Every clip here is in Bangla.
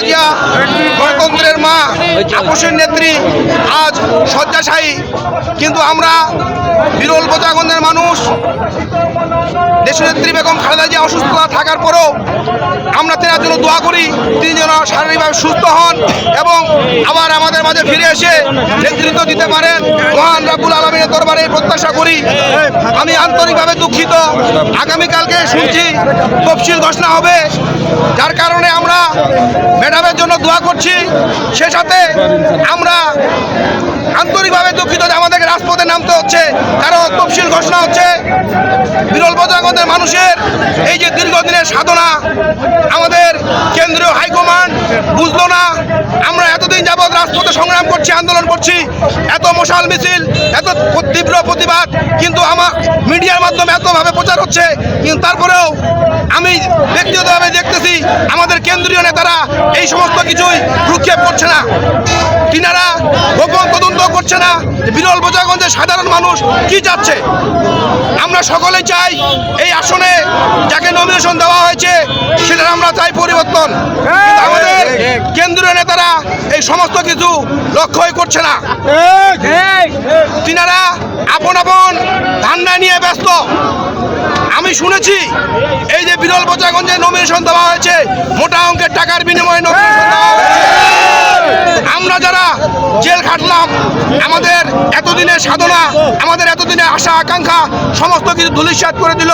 জিয়া গণতন্ত্রের মা, আপোষের নেত্রী আজ শয্যাশায়ী। কিন্তু আমরা বিরল প্রজাগণের মানুষ, দেশনেত্রী বেগম খালেদা জিয়া অসুস্থতা থাকার পরেও আমরা তেনার জন্য দোয়া করি, তিনি যেন শারীরিকভাবে সুস্থ হন এবং আবার আমাদের মাঝে ফিরে এসে নেতৃত্ব দিতে পারেন। মহান রাব্বুল আলামিনের দরবারে প্রত্যাশা করি। আমি আন্তরিকভাবে দুঃখিত, আগামীকালকে শুনছি তফসিল ঘোষণা হবে, যার কারণে আমরা ম্যাডামের জন্য দোয়া করছি। সে সাথে আমরা আন্তরিকভাবে দুঃখিত যে আমাদেরকে রাজপথে নামতে হচ্ছে, কারণ তফসিল ঘোষণা হচ্ছে। বিরল প্রজাগণের মানুষের এই যে দীর্ঘদিনের সাধনা আমাদের কেন্দ্রীয় হাইকমান্ড বুঝলো না। আমরা এতদিন যাবৎ রাজপথে সংগ্রাম করছি, আন্দোলন করছি, এত মশাল মিছিল, এত তীব্র প্রতিবাদ, কিন্তু আমার মিডিয়ার মাধ্যমে এতভাবে প্রচার হচ্ছে, কিন্তু তারপরেও আমি ব্যক্তিগতভাবে দেখতেছি আমাদের কেন্দ্রীয় নেতারা এই সমস্ত কিছুই ভ্রুক্ষেপ করছে না, তিনারা গোপন তদন্ত করছে না বিরল প্রজাগঞ্জের সাধারণ মানুষ কি চাচ্ছে। আমরা সকলেই চাই এই আসনে যাকে নমিনেশন দেওয়া হয়েছে সেটা আমরা চাই পরিবর্তন। আমাদের কেন্দ্রীয় নেতারা এই সমস্ত কিছু লক্ষ্যই করছে না, তিনারা আপন আপন ধান্দা নিয়ে ব্যস্ত। আমি শুনেছি এই যে বিরল প্রজাগঞ্জে নমিনেশন দেওয়া হয়েছে, মোটা অঙ্কের টাকার বিনিময়ে নমিনেশন দেওয়া হয়েছে। আমরা যারা জেল খাটলাম, আমাদের এতদিনের সাধনা, আমাদের এতদিনের আশা আকাঙ্ক্ষা সমস্ত কিছু ধূলিসাৎ করে দিল।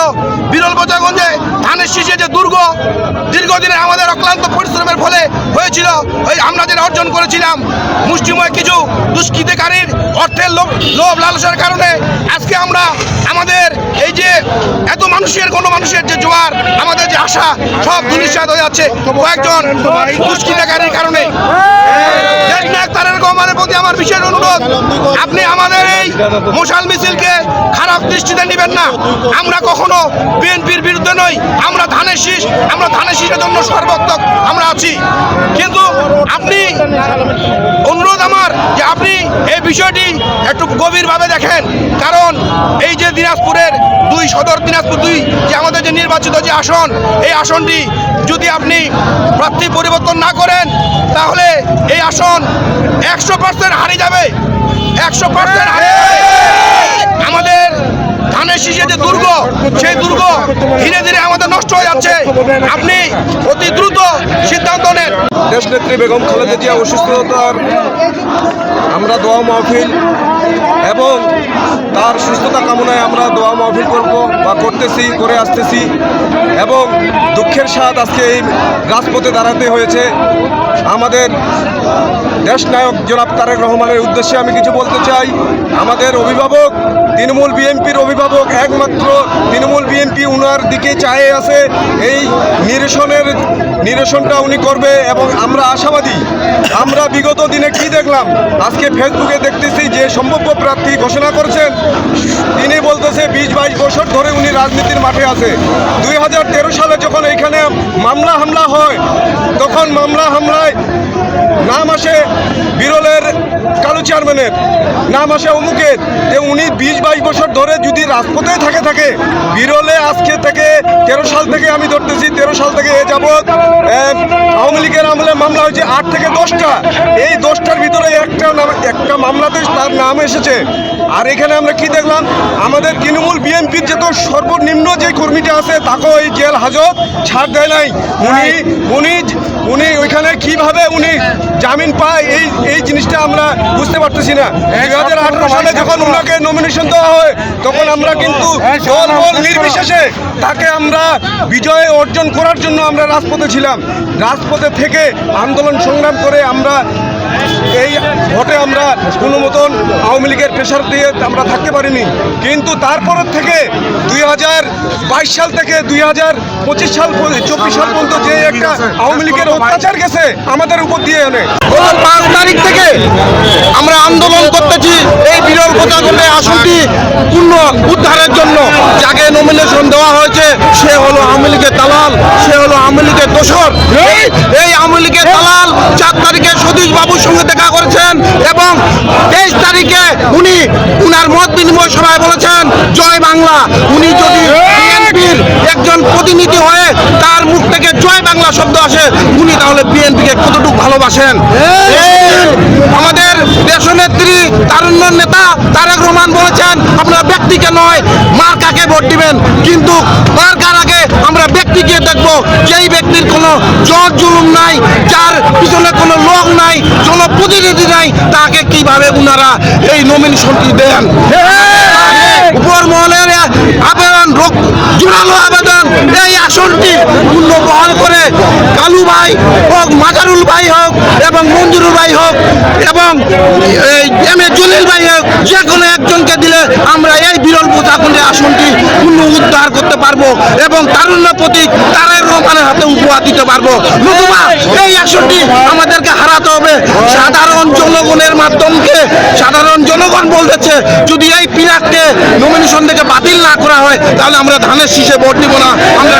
বিরল প্রজাগঞ্জে ধানের শীষে যে দুর্গ দীর্ঘদিনের আমাদের অক্লান্ত পরিশ্রমের ফলে হয়েছিল, ওই আমরা যেটা অর্জন করেছিলাম মুষ্টিময় কিছু দুষ্কৃতিকারীর অর্থের লোভ লালসার কারণে আজকে আমরা আমাদের এই যে এত মানুষের গণমানুষের যে জোয়ার, আমাদের যে আশা সব ধূলিসাৎ হয়ে যাচ্ছে কয়েকজন দুষ্কৃতিকারীর কারণে। তারেক রহমানের প্রতি আমার বিশেষ অনুরোধ, আপনি আমাদের এই মশাল মিছিলকে খারাপ দৃষ্টিতে নেবেন না। আমরা কখনো বিএনপির বিরুদ্ধে নই, আমরা ধানের শীষের জন্য সর্বোত্তক আমরা আছি। কিন্তু আপনি অনুরোধ আমার যে আপনি এই বিষয়টি একটু গভীরভাবে দেখেন, কারণ এই যে দিনাজপুরের সদর দিনাজপুর 2 যে আমাদের যে নির্বাচিত যে আসন, এই আসনটি যদি আপনি প্রার্থী পরিবর্তন না করেন তাহলে এই আসন 100% হারিয়ে যাবে, 100% হারিয়ে যাবে। আমাদের ধানের শীষে যে দুর্গ, সেই দুর্গ ধীরে ধীরে আমাদের নষ্ট হয়ে যাচ্ছে। আপনি অতি দ্রুত সিদ্ধান্ত নেন। দেশনেত্রী বেগম খালেদা জিয়া অসুস্থতার আমরা দোয়া মাহফিল এবং তার সুস্থতা কামনায় আমরা দোয়া মাহফিল করব বা করে আসতেছি এবং দুঃখের সাথ আজকে এই রাজপথে দাঁড়াতে হয়েছে। আমাদের দেশনায়ক জনাব তারেক রহমানের উদ্দেশ্যে আমি কিছু বলতে চাই। আমাদের অভিভাবক তৃণমূল বিএনপির অভিভাবক, একমাত্র তৃণমূল বিএনপি উনার দিকে চায়ে আছে। এই নিরসনটা উনি করবে এবং আমরা আশাবাদী। আমরা বিগত দিনে কি দেখলাম, আজকে ফেসবুকে দেখতেছি যে সম্ভাব্য প্রার্থী ঘোষণা করছেন, তিনি বলতেছে 20-22 বছর ধরে উনি রাজনীতির মাঠে আছে। 2013 সালে যখন এখানে মামলা হামলা হয়, তখন মামলা হামলায় নাম আসে বিরলের কালু চেয়ারম্যানের, নাম আসে অমুকের, যে উনি 20-22 বছর ধরে যদি রাজপথে থাকে বিরলে আজকে থেকে 13 সাল থেকে আমি ধরতেছি, 13 সাল থেকে এ যাবৎ আওয়ামী লীগের আমলে মামলা হয়েছে 8 থেকে 10টা। এই 10টার ভিতরে একটা মামলাতে তার নাম এসেছে। আর এখানে আমরা কি দেখলাম, আমাদের তৃণমূল বিএনপির যে তো সর্বনিম্ন যে কর্মীটা আছে তাকেও এই জেল হাজত ছাড় দেয় নাই। উনি ওইখানে কিভাবে উনি জামিন পায় এই জিনিসটা আমরা বুঝতে পারতেছি না। 2018 সালে যখন ওনাকে নমিনেশন দেওয়া হয় তখন আমরা কিন্তু দল নির্বিশেষে তাকে আমরা বিজয় অর্জন করার জন্য আমরা রাজপথে ছিলাম। রাজপথে থেকে আন্দোলন সংগ্রাম করে আমরা এই ভোটে আমরা কোনো মতন আওয়ামী লীগের প্রেশার দিয়ে আমরা থাকতে পারিনি। কিন্তু তারপরের থেকে 2022 সাল থেকে 2025 সাল 24 সাল পর্যন্ত যে একটা আওয়ামী লীগের অত্যাচার গেছে আমাদের উপর দিয়ে এনে 5 তারিখ থেকে আমরা আন্দোলন করতেছি এই বিরল প্রজাগঞ্জের আসনটি পূর্ণ উদ্ধারের জন্য। যাকে নমিনেশন দেওয়া হয়েছে সে হলো আওয়ামী লীগের দালাল, সে হলো আওয়ামী লীগের দোসর। এই আওয়ামী লীগের দালাল 4 তারিখে সতীশ বাবুর সঙ্গে দেখা করেছেন এবং 23 তারিখে উনি উনার মত বিনিময় সভায় বলেছেন জয় বাংলা। উনি যদি বিএনপির একজন প্রতিনিধি হয়ে তার মুখ থেকে জয় বাংলা শব্দ আসে, উনি তাহলে বিএনপিকে কতটুকু ভালোবাসেন? আমাদের দেশনেত্রী তারুণ্যের নেতা তারেক রহমান বলেছেন আপনারা ব্যক্তিকে নয় মার্কাকে ভোট দিবেন, কিন্তু মার্কার আগে আমরা ব্যক্তিকে দেখব, যেই ব্যক্তির কোনো জট জুলুম নাই, যার পিছনে কোনো লোক নাই, জনপ্রতিনিধি নাই, তাকে কিভাবে উনারা এই নমিনেশনটি দেন? উপর মহলের আবেদন, জোরালো আবেদন, এই আসনটি মূল্য বহন করে কালু ভাই হোক, মাজারুল ভাই হোক এবং মঞ্জুরুল ভাই হোক এবং এম এ জলিল ভাই হোক, যে কোনো একজনকে দিলে আমরা এই বিরল বোঝাকুণ্ডের আসনটি পুনরুদ্ধার করতে পারবো এবং তারুণ্য প্রতীক তারেক রহমানের হাতে উপহার দিতে পারবো। নতুবা এই আসনটি আমাদেরকে হারাতে হবে সাধারণ জনগণের মাধ্যমকে। সাধারণ জনগণ বলতেছে যদি এই পিলারকে নমিনেশন থেকে বাতিল না করা হয় তাহলে আমরা ধানের শীষে ভোট দিব না, আমরা